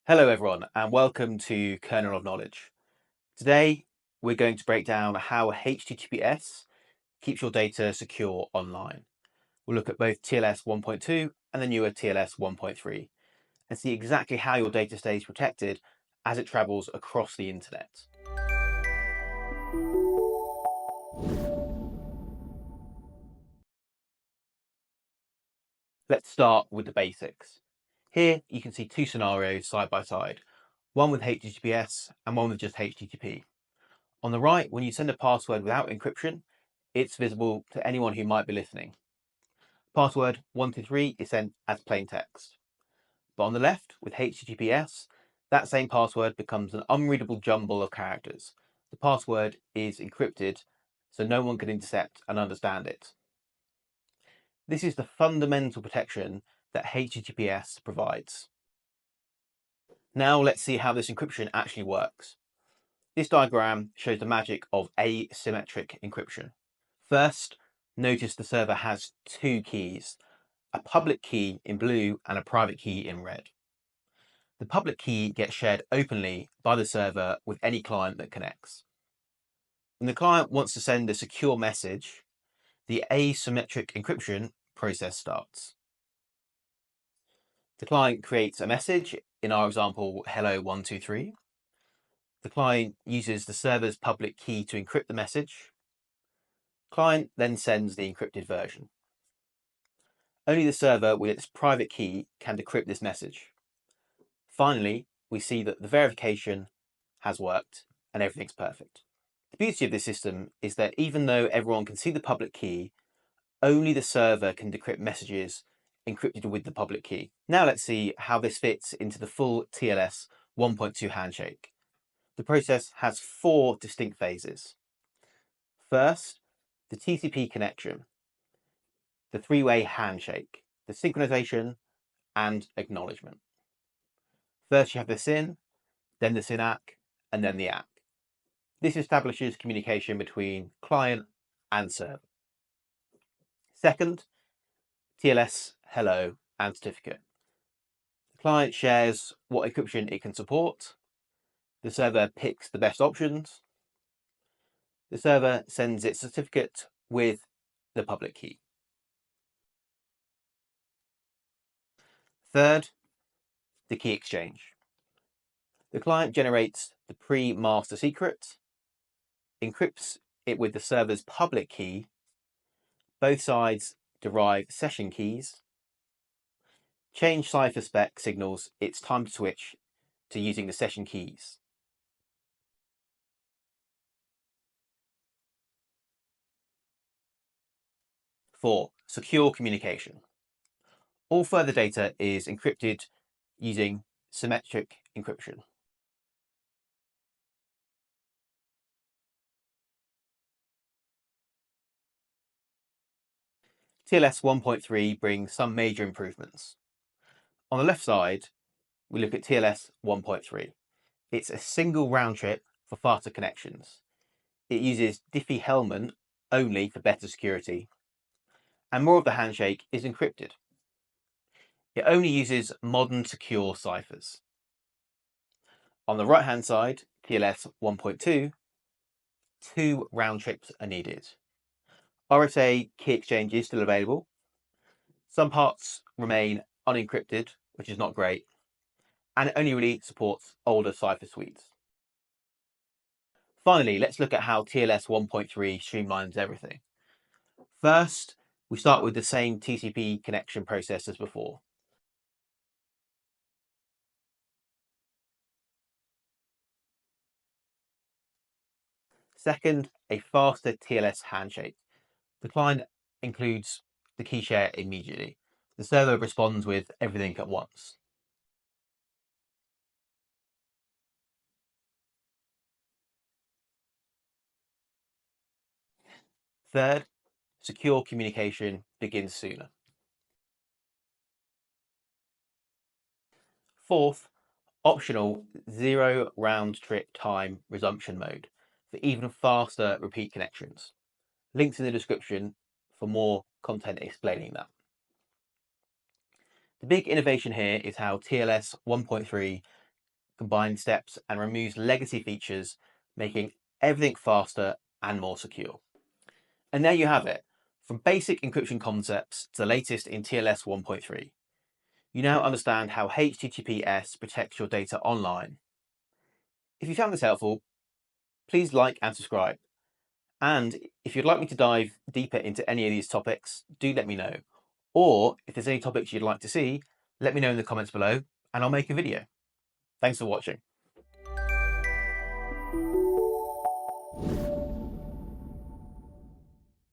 Hello everyone and welcome to Kernel of Knowledge. Today we're going to break down how HTTPS keeps your data secure online. We'll look at both TLS 1.2 and the newer TLS 1.3 and see exactly how your data stays protected as it travels across the internet. Let's start with the basics. Here you can see two scenarios side by side, one with HTTPS and one with just HTTP. On the right, when you send a password without encryption, it's visible to anyone who might be listening. Password 123 is sent as plain text. But on the left, with HTTPS, that same password becomes an unreadable jumble of characters. The password is encrypted, so no one can intercept and understand it. This is the fundamental protection that HTTPS provides. Now let's see how this encryption actually works. This diagram shows the magic of asymmetric encryption. First, notice the server has two keys, a public key in blue and a private key in red. The public key gets shared openly by the server with any client that connects. When the client wants to send a secure message, the asymmetric encryption process starts. The client creates a message, in our example, hello 123. The client uses the server's public key to encrypt the message. Client then sends the encrypted version. Only the server with its private key can decrypt this message. Finally, we see that the verification has worked and everything's perfect. The beauty of this system is that even though everyone can see the public key, only the server can decrypt messages encrypted with the public key. Now let's see how this fits into the full TLS 1.2 handshake. The process has four distinct phases. First, the TCP connection, the three-way handshake, the synchronization, and acknowledgement. First you have the SYN, then the SYN-ACK, and then the ACK. This establishes communication between client and server. Second, TLS, hello, and certificate. The client shares what encryption it can support. The server picks the best options. The server sends its certificate with the public key. Third, the key exchange. The client generates the pre-master secret, encrypts it with the server's public key. Both sides derive session keys. Change cipher spec signals it's time to switch to using the session keys. Four, secure communication. All further data is encrypted using symmetric encryption. TLS 1.3 brings some major improvements. On the left side, we look at TLS 1.3. It's a single round trip for faster connections. It uses Diffie-Hellman only for better security, and more of the handshake is encrypted. It only uses modern secure ciphers. On the right-hand side, TLS 1.2, two round trips are needed. RSA key exchange is still available. Some parts remain unencrypted, which is not great, and it only really supports older cipher suites. Finally, let's look at how TLS 1.3 streamlines everything. First, we start with the same TCP connection process as before. Second, a faster TLS handshake. The client includes the key share immediately. The server responds with everything at once. Third, secure communication begins sooner. Fourth, optional zero round trip time resumption mode for even faster repeat connections. Links in the description for more content explaining that. The big innovation here is how TLS 1.3 combines steps, and removes legacy features, making everything faster and more secure. And there you have it. From basic encryption concepts to the latest in TLS 1.3. You now understand how HTTPS protects your data online. If you found this helpful, please like and subscribe. And if you'd like me to dive deeper into any of these topics, do let me know. Or if there's any topics you'd like to see, let me know in the comments below and I'll make a video. Thanks for watching.